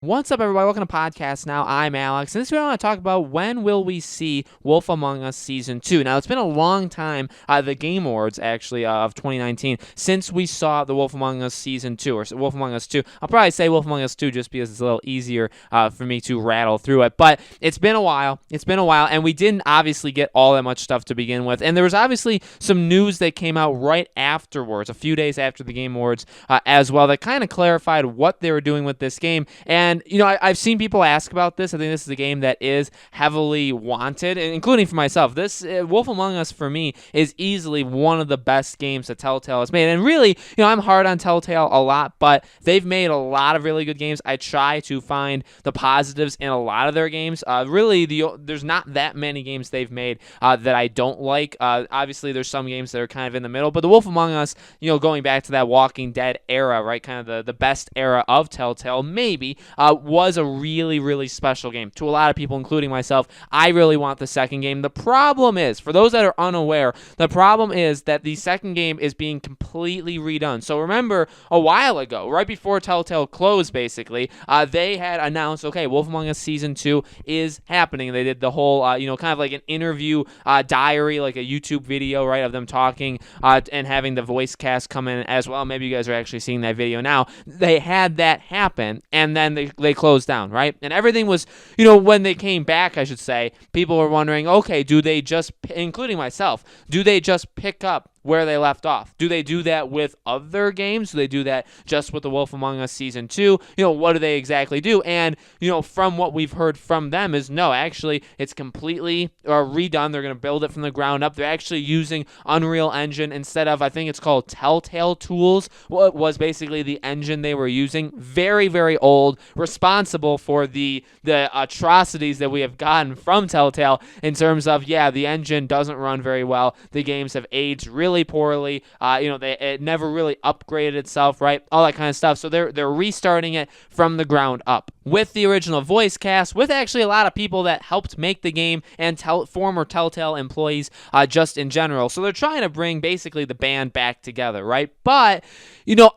What's up, everybody? Welcome to Podcast Now. I'm Alex, and this week I want to talk about when will we see Wolf Among Us Season 2. Now, it's been a long time, the Game Awards, actually, of 2019, since we saw the Wolf Among Us Season 2, or Wolf Among Us 2. I'll probably say Wolf Among Us 2 just because it's a little easier for me to rattle through it, but it's been a while. And we didn't obviously get all that much stuff to begin with, and there was obviously some news that came out right afterwards, a few days after the Game Awards as well, that kind of clarified what they were doing with this game. And, I've seen people ask about this. I think this is a game that is heavily wanted, including for myself. This Wolf Among Us, for me, is easily one of the best games that Telltale has made. And really, I'm hard on Telltale a lot, but they've made a lot of really good games. I try to find the positives in a lot of their games. There's not that many games they've made that I don't like. Obviously, there's some games that are kind of in the middle, but the Wolf Among Us, going back to that Walking Dead era, right, kind of the best era of Telltale, maybe, was a really, really special game to a lot of people, including myself. I really want the second game. The problem is, for those that are unaware, the problem is that the second game is being completely redone. So remember, a while ago, right before Telltale closed, basically, they had announced, okay, Wolf Among Us Season 2 is happening. They did the whole, kind of like an interview diary, like a YouTube video, right, of them talking and having the voice cast come in as well. Maybe you guys are actually seeing that video now. They had that happen, and then they closed down, right? And everything was, when they came back, I should say, people were wondering, okay, do they just, including myself, do they just pick up where they left off? Do they do that with other games? Do they do that just with the Wolf Among Us Season 2? What do they exactly do? And, from what we've heard from them is no, actually, it's completely redone. They're going to build it from the ground up. They're actually using Unreal Engine instead of, I think it's called Telltale Tools, what was basically the engine they were using. Very, very old, responsible for the atrocities that we have gotten from Telltale in terms of, the engine doesn't run very well. The games have aged really poorly. It never really upgraded itself, right? All that kind of stuff. So they're restarting it from the ground up with the original voice cast, with actually a lot of people that helped make the game and former Telltale employees just in general. So they're trying to bring basically the band back together, right? But,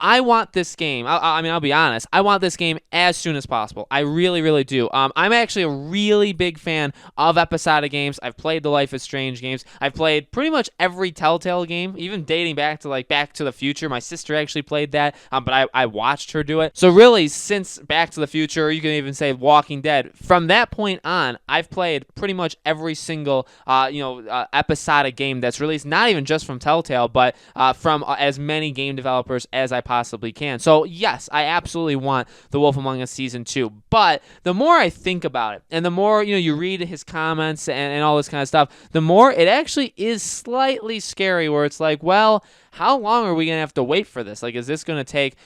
I want this game. I'll be honest. I want this game as soon as possible. I really, really do. I'm actually a really big fan of episodic games. I've played the Life is Strange games. I've played pretty much every Telltale game, even dating back to Back to the Future. My sister actually played that, but I watched her do it. So really, since Back to the Future, or you can even say Walking Dead, from that point on, I've played pretty much every single episodic game that's released, not even just from Telltale, but from as many game developers as I possibly can. So yes, I absolutely want the Wolf Among Us Season 2, but the more I think about it, and the more you read his comments and all this kind of stuff, the more it actually is slightly scary, where it's like, well, how long are we going to have to wait for this? Is this going to take...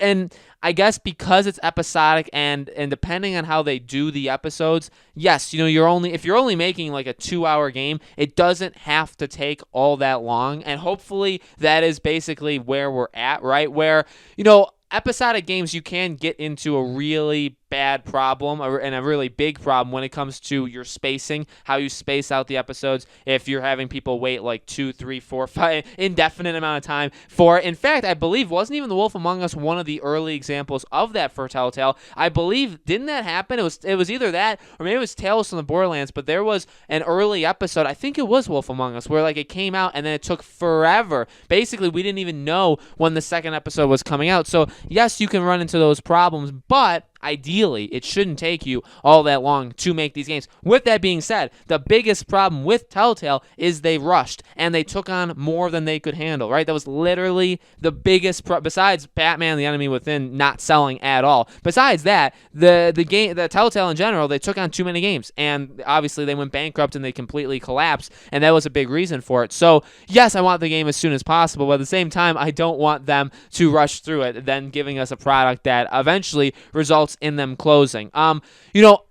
And I guess because it's episodic and depending on how they do the episodes, yes, if you're only making a 2-hour game, it doesn't have to take all that long. And hopefully that is basically where we're at, right? Where, episodic games, you can get into a really bad problem and a really big problem when it comes to your spacing, how you space out the episodes. If you're having people wait 2, 3, 4, 5 indefinite amount of time for it. In fact, I believe, wasn't even the Wolf Among Us one of the early examples of that for Telltale? I believe, didn't that happen? It was either that or maybe it was Tales from the Borderlands, but there was an early episode, I think it was Wolf Among Us, where it came out and then it took forever. Basically, we didn't even know when the second episode was coming out. So yes, you can run into those problems, but ideally, it shouldn't take you all that long to make these games. With that being said, the biggest problem with Telltale is they rushed, and they took on more than they could handle, right? That was literally the biggest besides Batman the Enemy Within not selling at all. Besides that, the Telltale in general, they took on too many games, and obviously they went bankrupt and they completely collapsed, and that was a big reason for it. So, yes, I want the game as soon as possible, but at the same time, I don't want them to rush through it, then giving us a product that eventually results in them closing.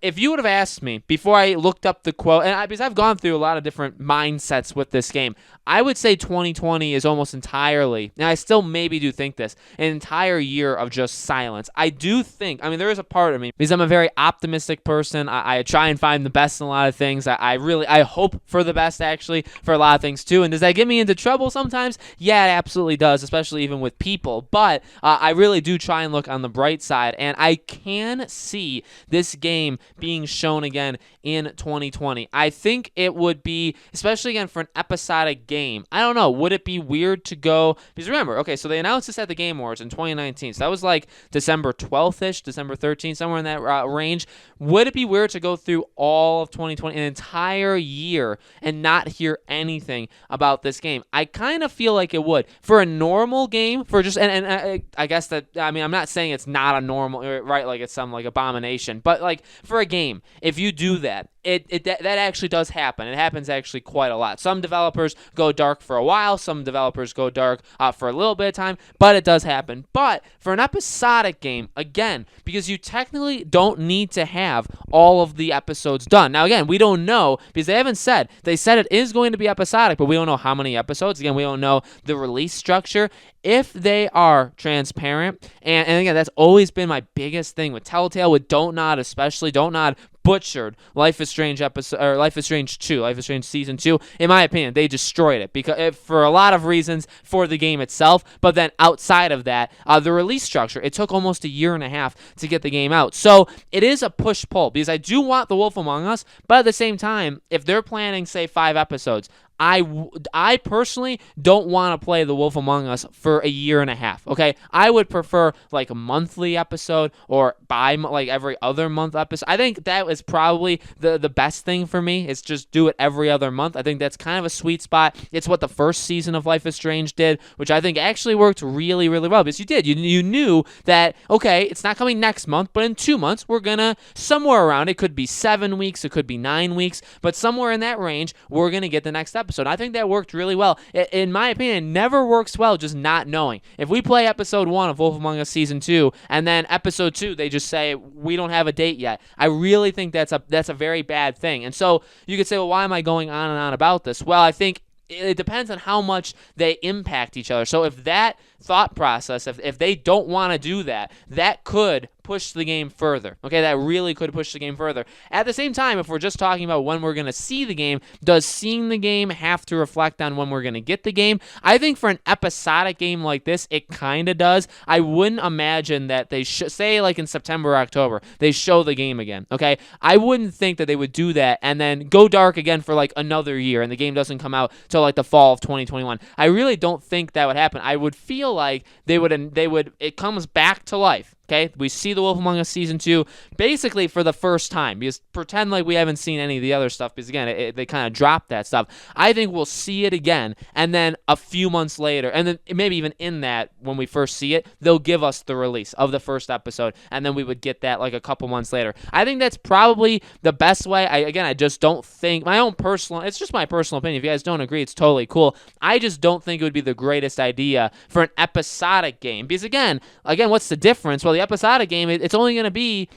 If you would have asked me before I looked up the quote, because I've gone through a lot of different mindsets with this game, I would say 2020 is almost entirely, and I still maybe do think this, an entire year of just silence. I do think, there is a part of me, because I'm a very optimistic person. I try and find the best in a lot of things. I hope for the best, actually, for a lot of things too. And does that get me into trouble sometimes? Yeah, it absolutely does, especially even with people. But I really do try and look on the bright side, and I can't can see this game being shown again in 2020. I think it would be, especially again for an episodic game, I don't know, would it be weird to go, because remember, okay, so they announced this at the Game Awards in 2019, so that was like December 12th-ish, December 13th, somewhere in that range. Would it be weird to go through all of 2020, an entire year, and not hear anything about this game? I kind of feel like it would. For a normal game, for just, and I guess that, I mean, I'm not saying it's not a normal, right, like it's some like abomination, but like for a game, if you do that, that actually does happen. It happens actually quite a lot. Some developers go dark for a while, some developers go dark for a little bit of time, but it does happen. But for an episodic game, again, because you technically don't need to have all of the episodes done. Now, again, we don't know, because they haven't said. They said it is going to be episodic, but we don't know how many episodes. Again, we don't know the release structure. If they are transparent, and again, that's always been my biggest thing with Telltale, with Don't Nod especially. Don't Nod butchered Life is Strange episode, or Life is Strange 2, Life is Strange Season 2. In my opinion, they destroyed it because for a lot of reasons, for the game itself, but then outside of that, the release structure, it took almost a year and a half to get the game out. So it is a push-pull, because I do want The Wolf Among Us, but at the same time, if they're planning, say, 5 episodes, I personally don't want to play The Wolf Among Us for a year and a half, okay? I would prefer like a monthly episode, or like every other month episode. I think that is probably the best thing for me, is just do it every other month. I think that's kind of a sweet spot. It's what the first season of Life is Strange did, which I think actually worked really, really well, because you knew that, okay, it's not coming next month, but in 2 months, we're gonna, somewhere around, it could be 7 weeks, it could be 9 weeks, but somewhere in that range, we're gonna get the next episode. I think that worked really well. In my opinion, it never works well just not knowing. If we play episode 1 of Wolf Among Us Season 2, and then episode 2, they just say, we don't have a date yet, I really think that's a very bad thing. And so you could say, well, why am I going on and on about this? Well, I think it depends on how much they impact each other. So if that thought process, if they don't want to do that, that could push the game further. Okay, that really could push the game further. At the same time, if we're just talking about when we're going to see the game, does seeing the game have to reflect on when we're going to get the game? I think for an episodic game like this, it kind of does. I wouldn't imagine that they say like in September or October, they show the game again, okay? I wouldn't think that they would do that and then go dark again for like another year and the game doesn't come out till like the fall of 2021. I really don't think that would happen. I would feel like they would it comes back to life. Okay, we see The Wolf Among Us Season 2 basically for the first time, because pretend like we haven't seen any of the other stuff, because again, they kind of dropped that stuff. I think we'll see it again, and then a few months later, and then maybe even in that, when we first see it, they'll give us the release of the first episode, and then we would get that like a couple months later. I think that's probably the best way. I just don't think, it's just my personal opinion. If you guys don't agree, it's totally cool. I just don't think it would be the greatest idea for an episodic game, because again, what's the difference? Well, the episodic game, it's only going to be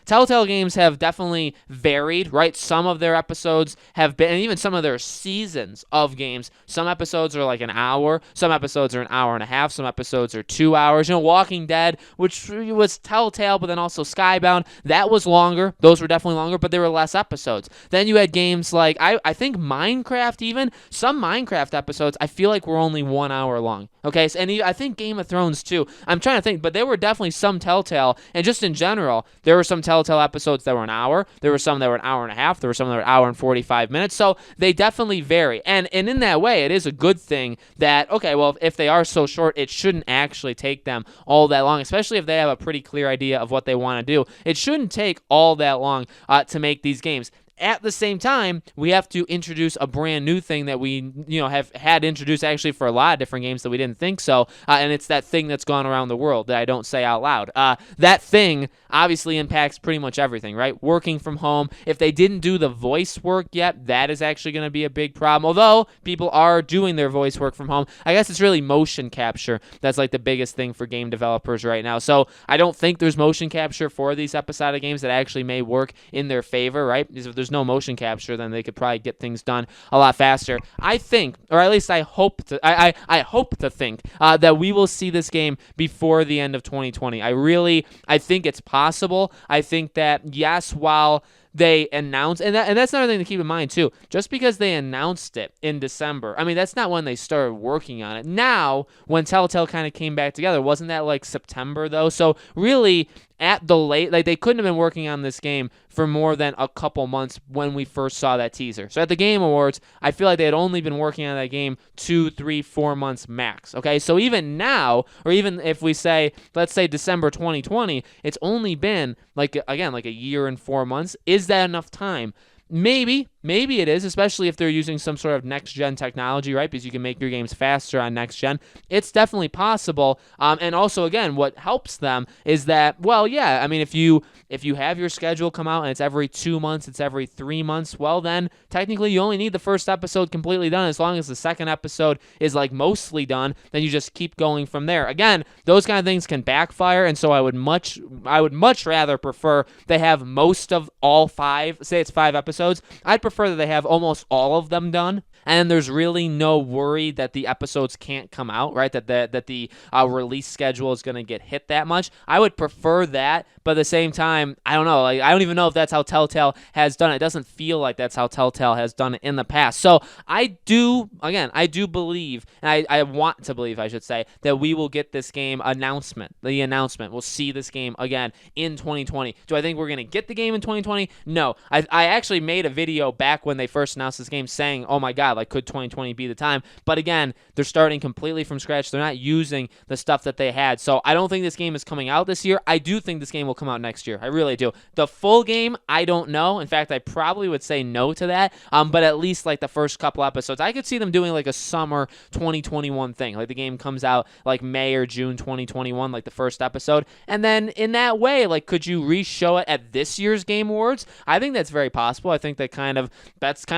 Telltale games have definitely varied, right? Some of their episodes have been, and even some of their seasons of games, some episodes are like an hour, some episodes are an hour and a half, some episodes are 2 hours. Walking Dead, which was Telltale, but then also Skybound, that was longer. Those were definitely longer, but there were less episodes. Then you had games like, I think Minecraft even, some Minecraft episodes, I feel like were only 1 hour long. Okay, and I think Game of Thrones too. I'm trying to think, but there were definitely some Telltale, and just in general, there were some Telltale episodes that were an hour, there were some that were an hour and a half, there were some that were an hour and 45 minutes, so they definitely vary, and in that way, it is a good thing that, okay, well, if they are so short, it shouldn't actually take them all that long, especially if they have a pretty clear idea of what they want to do. It shouldn't take all that long to make these games. At the same time, we have to introduce a brand new thing that we, have had introduced actually for a lot of different games that we didn't think so, and it's that thing that's gone around the world that I don't say out loud. That thing obviously impacts pretty much everything, right? Working from home. If they didn't do the voice work yet, that is actually going to be a big problem. Although people are doing their voice work from home, I guess it's really motion capture that's like the biggest thing for game developers right now. So I don't think there's motion capture for these episodic games that actually may work in their favor, right? Because if there's no motion capture, then they could probably get things done a lot faster. I think, or at least I hope to think that we will see this game before the end of 2020. I think it's possible. I think that, yes, while they announced, and that's another thing to keep in mind too. Just because they announced it in December, I mean, that's not when they started working on it. Now, when Telltale kind of came back together, wasn't that like September though? So really, at the late, like they couldn't have been working on this game for more than a couple months when we first saw that teaser. So at the Game Awards, I feel like they had only been working on that game 2, 3, 4 months max. Okay, so even now, or even if we say, let's say December 2020, it's only been like a year and 4 months. Is that enough time? Maybe it is, especially if they're using some sort of next-gen technology, right? Because you can make your games faster on next-gen. It's definitely possible. And also, again, what helps them is that, well, yeah, I mean, if you have your schedule come out and it's every 2 months, it's every 3 months, well, then technically you only need the first episode completely done. As long as the second episode is like mostly done, then you just keep going from there. Again, those kind of things can backfire, and so I would much rather prefer they have most of all 5, say it's 5 episodes. I'd prefer that they have almost all of them done, and there's really no worry that the episodes can't come out, right? That the release schedule is going to get hit that much. I would prefer that, but at the same time, I don't know. Like, I don't even know if that's how Telltale has done it. It doesn't feel like that's how Telltale has done it in the past. So I do believe, and I want to believe, I should say, that we will get this game announcement. The announcement. We'll see this game again in 2020. Do I think we're going to get the game in 2020? No. I actually made a video back when they first announced this game saying, oh my God, like, could 2020 be the time? But again, they're starting completely from scratch. They're not using the stuff that they had. So I don't think this game is coming out this year. I do think this game will come out next year. I really do. The full game, I don't know. In fact, I probably would say no to that. But at least like the first couple episodes, I could see them doing like a summer 2021 thing. Like the game comes out like May or June 2021, like the first episode. And then in that way, like, could you re-show it at this year's Game Awards? I think that's very possible. I think that's kind of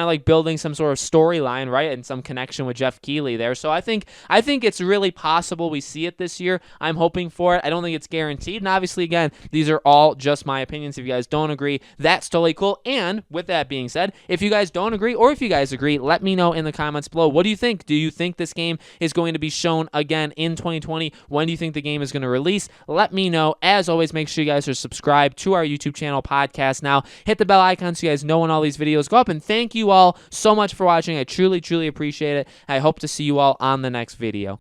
like building some sort of storyline, right? And some connection with Jeff Keighley there. So I think it's really possible we see it this year. I'm hoping for it. I don't think it's guaranteed. And obviously, again, these are all just my opinions. If you guys don't agree, that's totally cool. And with that being said, if you guys don't agree or if you guys agree, let me know in the comments below. What do you think? Do you think this game is going to be shown again in 2020? When do you think the game is going to release? Let me know. As always, make sure you guys are subscribed to our YouTube channel, Podcast Now. Hit the bell icon so you guys know when all these videos go up. And thank you all so much for watching. I truly, truly appreciate it. I hope to see you all on the next video.